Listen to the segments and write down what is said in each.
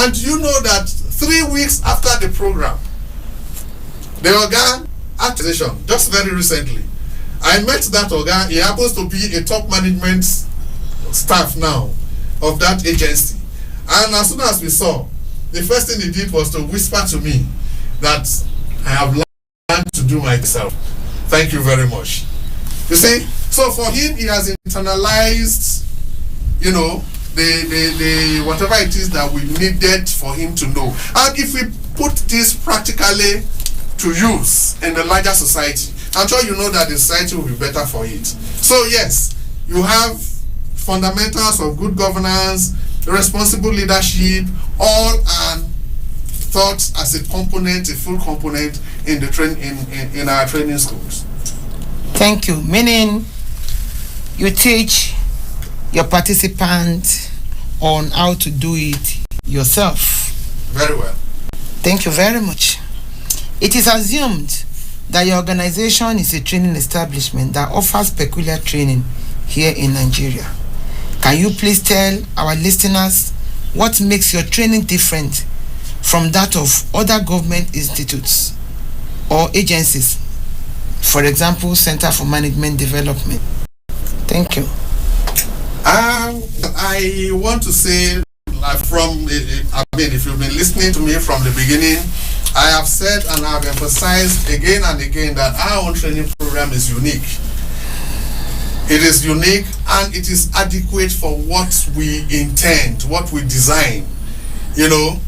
And you know that 3 weeks after the program, the Oga accusation, just very recently, I met that Oga. He happens to be a top management staff now of that agency. And as soon as we saw, the first thing he did was to whisper to me that I have learned to do myself. Thank you very much. You see, so for him, he has internalized, you know, the whatever it is that we needed for him to know. And if we put this practically to use in the larger society, I'm sure you know that the society will be better for it. So yes, you have fundamentals of good governance, responsible leadership, all are thought as a component, a full component in the in our training schools. Thank you. Meaning you teach your participants on how to do it yourself. Very well. Thank you very much. It is assumed that your organization is a training establishment that offers peculiar training here in Nigeria. Can you please tell our listeners what makes your training different from that of other government institutes or agencies? For example, Center for Management Development. Thank you. I want to say, if you've been listening to me from the beginning, I have said and I have emphasized again and again that our own training program is unique. It is unique and it is adequate for what we intend, what we design. You know,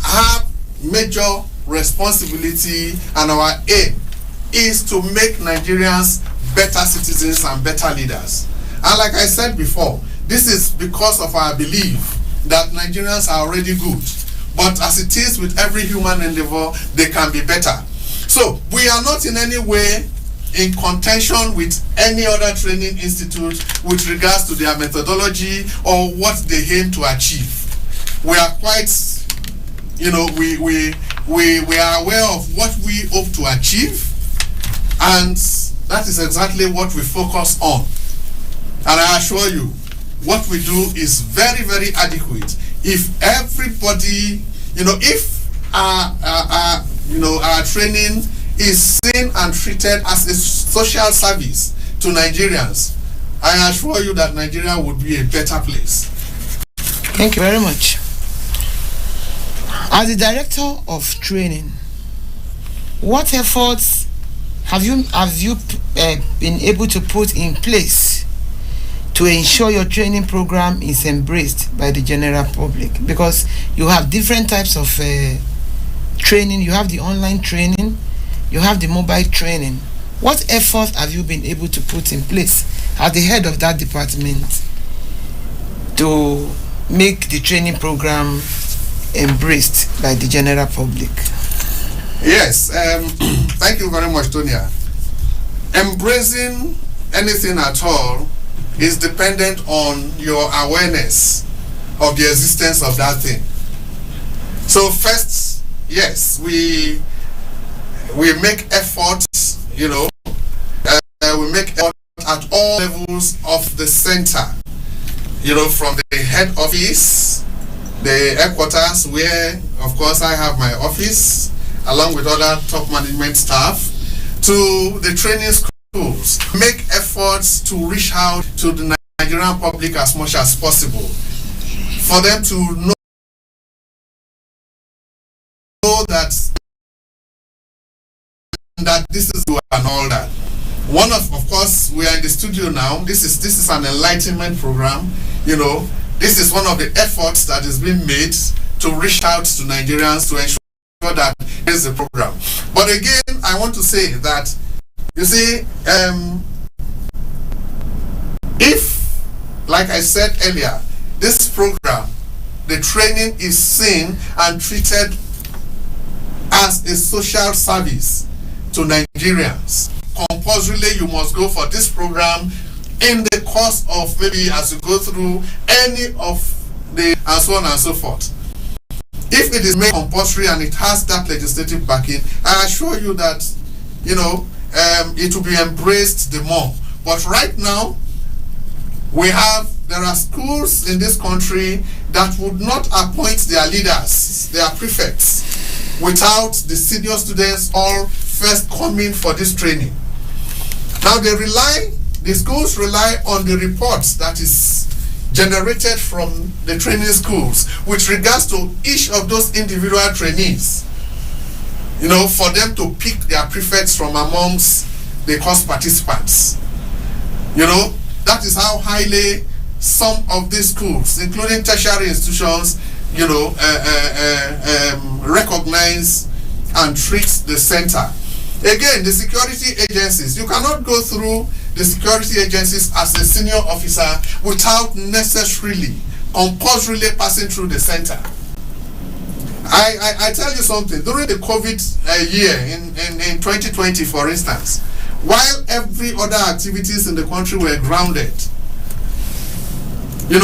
our major responsibility and our aim is to make Nigerians better citizens and better leaders. And like I said before, this is because of our belief that Nigerians are already good. But as it is with every human endeavor, they can be better. So we are not in any way in contention with any other training institute with regards to their methodology or what they aim to achieve. We are quite, you know, we are aware of what we hope to achieve, and that is exactly what we focus on. And I assure you, what we do is very, very adequate. If everybody, you know, if our training is seen and treated as a social service to Nigerians, I assure you that Nigeria would be a better place. Thank you very much. As the director of training, what efforts have you been able to put in place to ensure your training program is embraced by the general public? Because you have different types of training. You have the online training, you have the mobile training. What efforts have you been able to put in place as the head of that department to make the training program embraced by the general public? Yes, thank you very much, Tonya. Embracing anything at all is dependent on your awareness of the existence of that thing. So first, yes, we make efforts, you know, we make effort at all levels of the center, you know, from the head office, the headquarters, where of course I have my office along with other top management staff, to the training schools. Make efforts to reach out to the Nigerian public as much as possible for them to know that this is and all that. One of course, we are in the studio now. This is an enlightenment program. You know, this is one of the efforts that is being made to reach out to Nigerians to ensure that there is a program. But again, I want to say that, you see, if, like I said earlier, this program, the training is seen and treated as a social service to Nigerians, compulsorily you must go for this program in the course of maybe as you go through any of the and so on and so forth. If it is made compulsory and it has that legislative backing, I assure you that, you know, it will be embraced the more. But right now, there are schools in this country that would not appoint their leaders, their prefects, without the senior students all first coming for this training. Now the schools rely on the reports that is generated from the training schools with regards to each of those individual trainees, for them to pick their prefects from amongst the course participants. That is how highly some of these schools, including tertiary institutions, recognize and treat the center. Again, the security agencies, you cannot go through the security agencies as a senior officer without necessarily, compulsorily passing through the center. I tell you something, during the COVID year in 2020, for instance, while every other activities in the country were grounded, the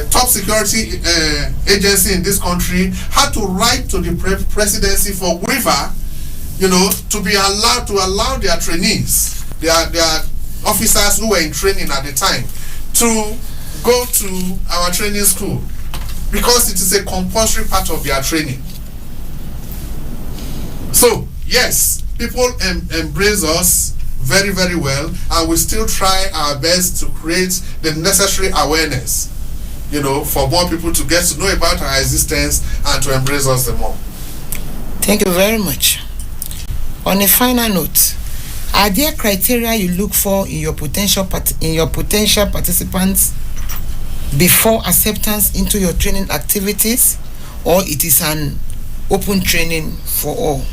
top security agency in this country had to write to the presidency for waiver, to be allowed to allow their trainees, their officers who were in training at the time, to go to our training school, because it is a compulsory part of their training. So yes, people embrace us very, very well, and we still try our best to create the necessary awareness, for more people to get to know about our existence and to embrace us the more. Thank you very much. On a final note, are there criteria you look for in your potential participants before acceptance into your training activities, or it is an open training for all?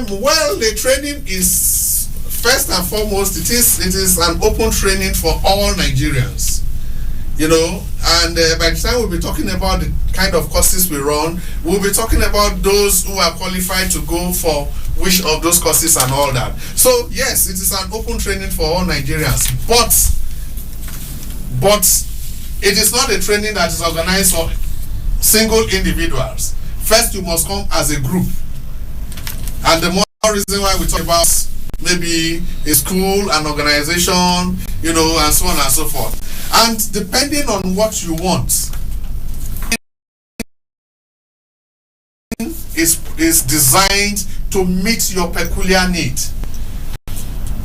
Well, the training is first and foremost, it is an open training for all Nigerians, and by the time we'll be talking about the kind of courses we run, we'll be talking about those who are qualified to go for which of those courses and all that. So yes, it is an open training for all Nigerians, but it is not a training that is organized for single individuals. First, you must come as a group. And the more reason why we talk about maybe a school, an organization, and so on and so forth. And depending on what you want, is designed to meet your peculiar need.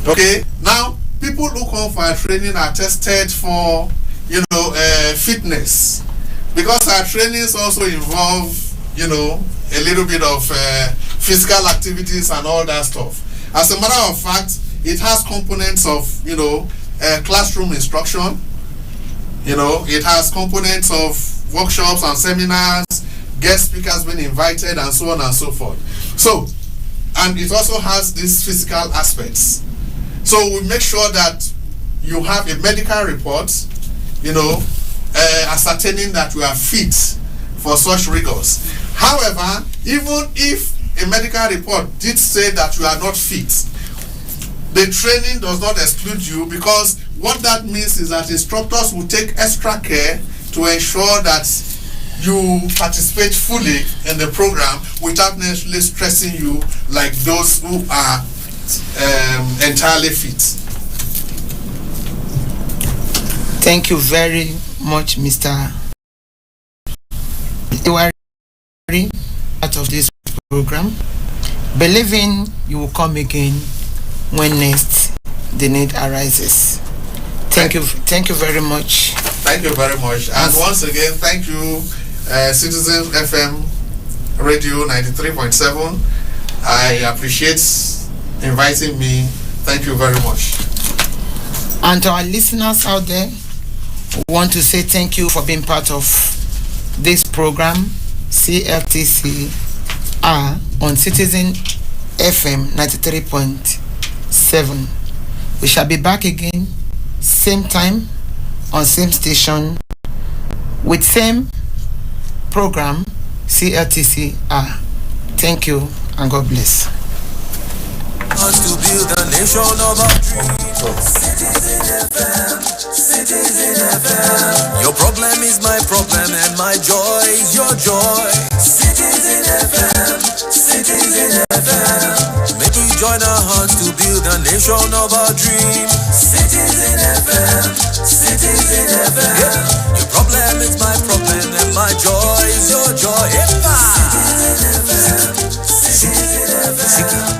Okay? Now, people who come for our training are tested for, fitness. Because our trainings also involve, a little bit of physical activities and all that stuff. As a matter of fact, it has components of, classroom instruction. It has components of workshops and seminars, guest speakers being invited, and so on and so forth. So, and it also has these physical aspects. So we make sure that you have a medical report, ascertaining that you are fit for such rigors. However, even if a medical report did say that you are not fit, the training does not exclude you, because what that means is that instructors will take extra care to ensure that you participate fully in the program without necessarily stressing you like those who are entirely fit. Thank you very much, Mr. Iwari, part of this program. Believing you will come again when next the need arises. Thank you very much. Thank you very much. And once again, thank you, Citizen FM Radio 93.7. I appreciate inviting me. Thank you very much. And to our listeners out there, we want to say thank you for being part of this program, CLTC on Citizen FM 93.7. We shall be back again, same time, on same station, with same program, CLTC. Thank you and God bless. To build a nation of our dreams. Citizen FM, Citizen FM. Your problem is my problem and my joy is your joy. Citizen FM, Citizen FM. Make we join our hearts to build a nation of our dreams. Citizen FM, Citizen joy. Epa! Siki.